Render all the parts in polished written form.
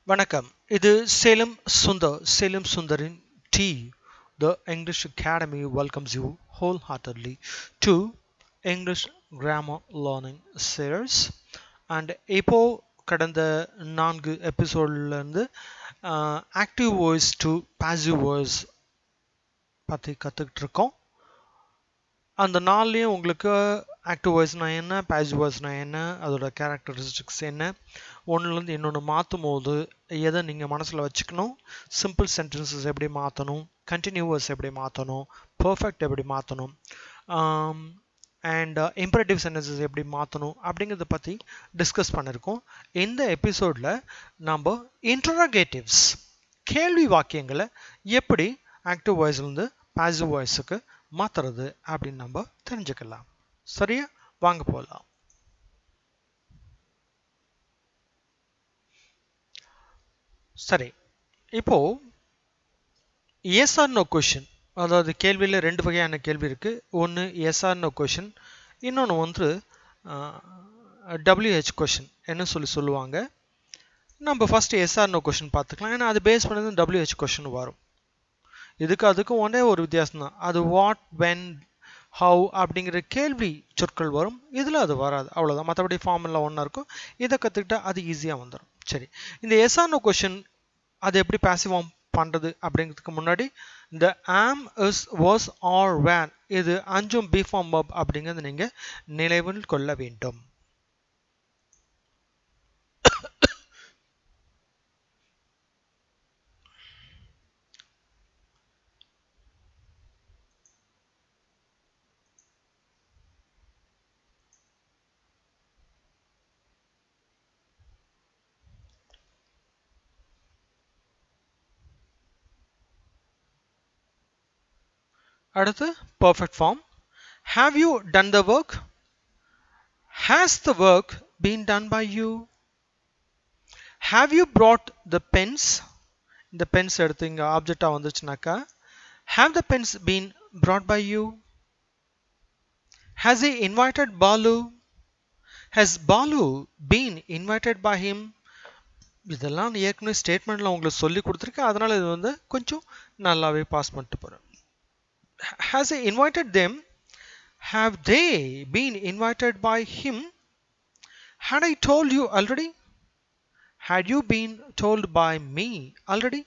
வணக்கம். இது சேலம் சுந்தரின் டி. The English Academy welcomes you wholeheartedly to English Grammar Learning Series. And இப்போ கடந்த 4 எபிசோட்ல இருந்து active voice to passive voice பற்றி கற்றுக்கிட்டு இருக்கோம். அந்த நாள்லேயும் உங்களுக்கு ஆக்டிவ் வாய்ஸ்னா என்ன, பாசிவ் வாய்ஸ்னா என்ன, அதோட கேரக்டரிஸ்டிக்ஸ் என்ன, ஒன்றுலேருந்து இன்னொன்று மாற்றும் போது எதை நீங்கள் மனசில் வச்சுக்கணும், சிம்பிள் சென்டென்சஸ் எப்படி மாற்றணும், கண்டினியூவஸ் எப்படி மாற்றணும், பர்ஃபெக்ட் எப்படி மாற்றணும், அண்ட் இம்பரேட்டிவ் சென்டென்சஸ் எப்படி மாற்றணும் அப்படிங்கிறத பற்றி டிஸ்கஸ் பண்ணியிருக்கோம். இந்த எபிசோடில் நம்ம இன்டரோகேட்டிவ்ஸ் கேள்வி வாக்கியங்களை எப்படி ஆக்டிவ் வாய்ஸ்லேருந்து பாசிவ் வாய்ஸுக்கு மாற்றுறது அப்படின்னு நம்ம தெரிஞ்சுக்கலாம். சரியா, வாங்க போகலாம். சரி, இப்போ எஸ் ஆர் நோ கொஷின், அதாவது கேள்வியில் 2 வகையான கேள்வி இருக்கு. ஒன்று எஸ் ஆர் நோ கொஷின், இன்னொன்று வந்து WH கொஷின் என்ன சொல்லுவாங்க. நம்ம first yes or no question பார்த்துக்கலாம். ஏன்னா அது பேஸ் பண்ணது WH கொஷின் வரும். அதுக்கும் ஒன்றே ஒரு வித்தியாசம் தான், அது வாட், வென், ஹவு அப்படிங்கிற கேள்வி சொற்கள் வரும். இதில் அது வராது, அவ்வளோதான். மற்றபடி ஃபார்முலா ஒன்றா இருக்கும். இதை கற்றுக்கிட்டா அது ஈஸியாக வந்துடும். சரி, இந்த எஸ் ஆர் நோ கொஷின் அது எப்படி பாசிவ் ஃபார்ம் பண்ணுறது அப்படிங்கிறதுக்கு முன்னாடி இந்த ஆம், இஸ், வாஸ், ஆர், வேர் இது 5 பி ஃபார்ம் வெர்ப் அப்படிங்கிறது நீங்கள் நினைவில் கொள்ள வேண்டும். அடுத்து perfect form. Have you done the work? Has the work been done by you? Have you brought the pens? இந்த பென்ஸ் எடுத்து இங்கே ஆப்ஜெக்டாக வந்துச்சுனாக்கா have the pens been brought by you? Has he invited Balu? Has Balu been invited by him? இதெல்லாம் ஏற்கனவே ஸ்டேட்மெண்ட்ல உங்களுக்கு சொல்லி கொடுத்துருக்கேன், அதனால இது வந்து கொஞ்சம் நல்லாவே பாஸ் பண்ணிட்டு போகிறேன். Has he invited them? Have they been invited by him? Had I told you already? Had you been told by me already?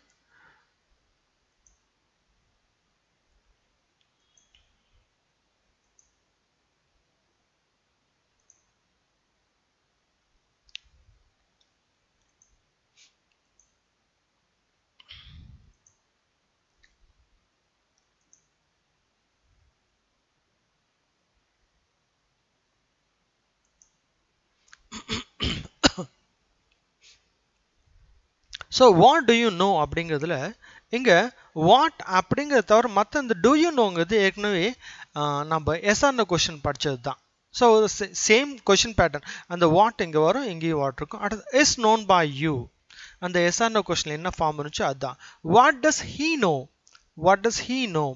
So what to you know அப்படிங்கிறதுல இங்கே வாட் அப்படிங்கிறத தவிர மற்ற இந்த டூ யூ நோங்கிறது ஏற்கனவே நம்ம எஸ்ஆர்ன கொஷின் படித்தது தான். ஸோ சேம் கொஷின் பேட்டர்ன், அந்த வாட் இங்கே வரும், இங்கேயும் வாட் இருக்கும். அடுத்து இஸ் நோன் பை யூ, அந்த எஸ்ஆர்ன கொஷினில் என்ன ஃபார்ம் இருந்துச்சு அதுதான். What does he know, what does he know,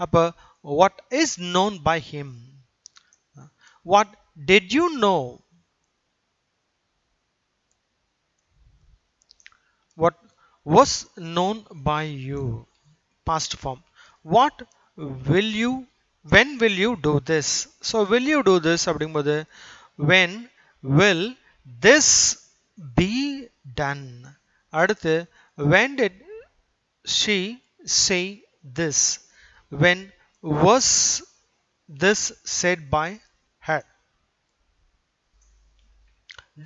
அப்போ what is known by him. What did you know, what was known by you, past form. What will you, when will you do this? So will you do this அப்படிங்கும்போது when will this be done. அடுத்து when did she say this, when was this said by her.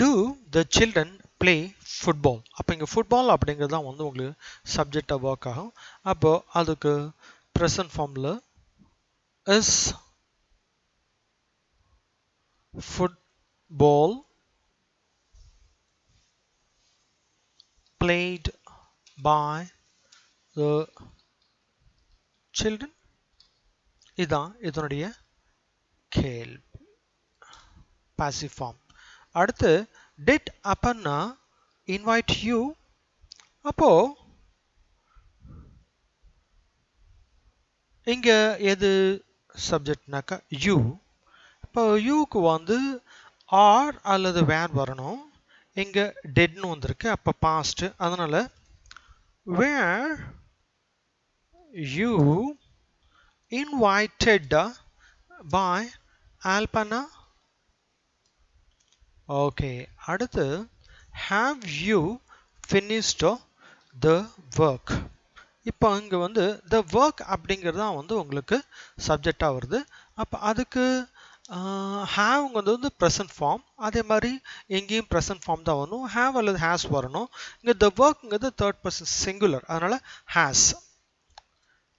Do the children play football? அப்போ இங்கே football அப்படிங்கிறது தான் வந்து உங்களுக்கு சப்ஜெக்டாக work ஆகும். அப்போ அதுக்கு ப்ரெசன்ட் ஃபார்மில் is football played by the children. இதான் இதனுடைய கேள்வி, பாசிவ் ஃபார்ம். அடுத்து did அப்பன்னா invite you, அப்போ இங்க எது சப்ஜெக்ட்னாக்கா யூ. இப்போ யூக்கு வந்து ஆர் அல்லது வேர் வரணும். இங்க didன்னு வந்திருக்கு அப்ப past அதனால were you invited by Alpana? Okay, அடுத்து have you finished the work? இப்போ இங்க வந்து the work அப்படிங்கிறது தான் வந்து உங்களுக்கு சப்ஜெக்டா வருது அப்ப அதுக்கு have வந்து present form அதே மாதிரி எங்கேயும் present form தான் வரணும் have அல்லது has வரணும் இங்க the workங்கிறது third person singular அதனால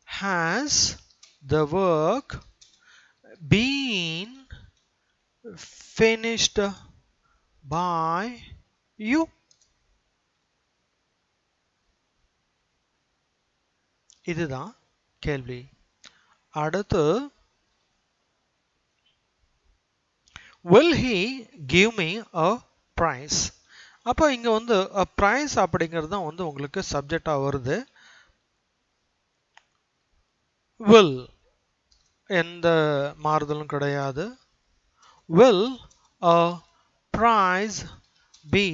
has the work been finished by you? இதுதான் கேள்வி அடுத்து will he give me a prize? அப்போ இங்க வந்து a prize அப்படிங்கிறது தான் வந்து உங்களுக்கு சப்ஜெக்டா வருது will எந்த மாறுதலும் கிடையாது will a prize be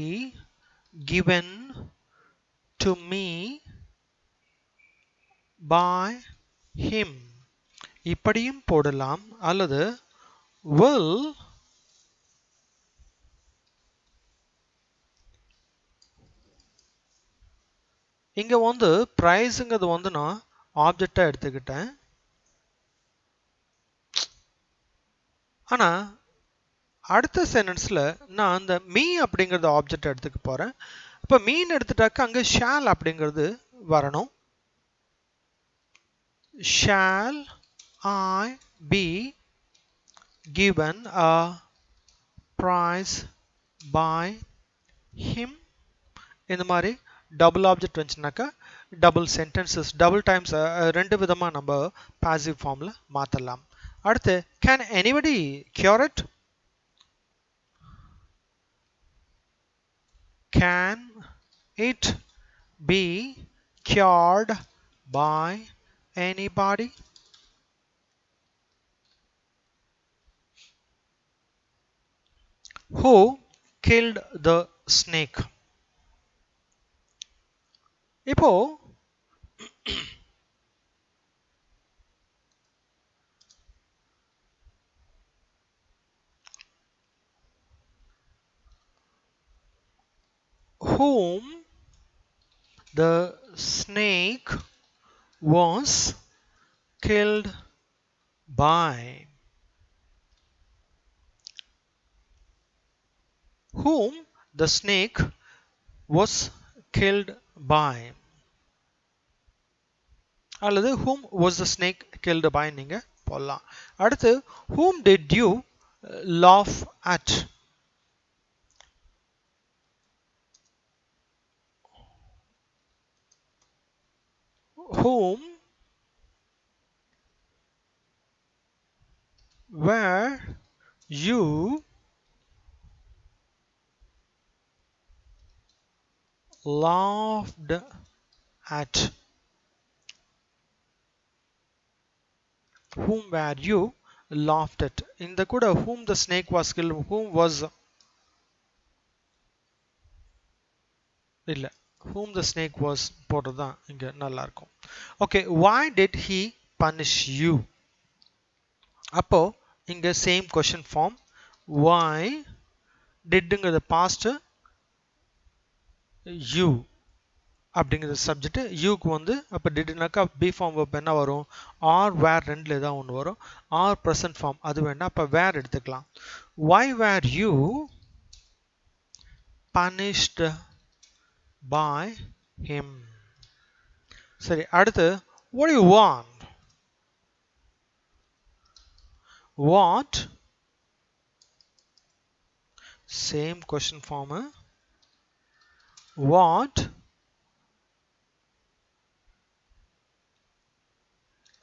given to me by him? இப்படியும் போடலாம் அல்லது will இங்க வந்து பிரைஸ்ங்கிறது வந்து நான் ஆப்ஜெக்டா எடுத்துக்கிட்டேன் ஆனா அடுத்த சென்டென்ஸ்ல நான் அந்த மீ அப்படிங்கறது ஆப்ஜெக்ட் எடுத்துக்க போறேன் அப்ப மீன் எடுத்துட்டாக்க அங்க ஷால் அப்படிங்கிறது வரணும் shall I be given a prize by him? இந்த மாதிரி டபுள் ஆப்ஜெக்ட் வந்துச்சுனாக்கா டபுள் சென்டென்சஸ் டபுள் டைம்ஸ் ரெண்டு விதமா நம்ம பாசிவ் ஃபார்ம்ல மாத்தலாம் அடுத்து can anybody cure it can it be cured by anybody? Who killed the snake? இப்போ whom the snake was killed by. Whom the snake was killed by. அல்லது whom was the snake killed by நீங்க போடலாம் அடுத்து whom did you laugh at? Whom were you laughed at? Whom were you laughed at? இந்த கூட whom the snake was killed whom was இல்ல whom the snake was போடுறதுதான் இங்க நல்லா இருக்கும் okay why did he punish you? அப்போ இங்க same question form why didங்கிறது past you அப்படிங்கிறது சப்ஜெக்ட் யூக்கு வந்து அப்போ டிட்னாக்கா பி ஃபார்ம் வெர்ப் என்ன வரும் ஆர் வேர் ரெண்டுல ஏதாவது ஒன்று வரும் ஆர் ப்ரெசன்ட் ஃபார்ம் அது வேணா அப்போ வேர் எடுத்துக்கலாம் why were you punished by him? சரி அடுத்து what do you want? What same question form what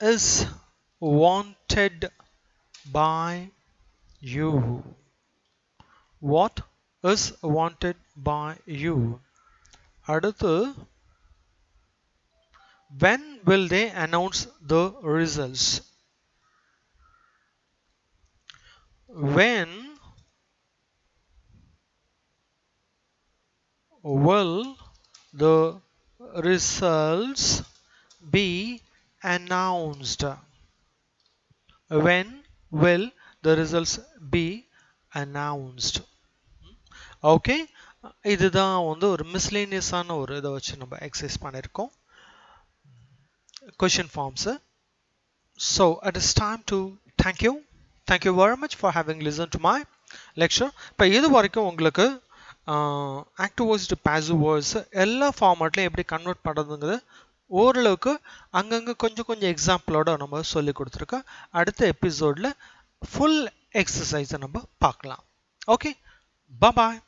is wanted by you? What is wanted by you? அடுத்து when will they announce the results? When will the results be announced? When will the results be announced? Okay, இதுதான் வந்து ஒரு மிஸ்லேனியஸான ஒரு இதை வச்சு நம்ம exercise பண்ணியிருக்கோம் question forms. So it is time to thank you. Thank you very much for having listened to my lecture. இப்போ இது வரைக்கும் உங்களுக்கு active voice to passive voice எல்லா ஃபார்மேட்லையும் எப்படி கன்வெர்ட் பண்ணுறதுங்கிறது ஓரளவுக்கு அங்கங்கே கொஞ்சம் கொஞ்சம் எக்ஸாம்பிளோட நம்ம சொல்லி கொடுத்துருக்கோம். அடுத்த எபிசோடில் ஃபுல் எக்ஸசைஸை நம்ம பார்க்கலாம். ஓகே, பாய்.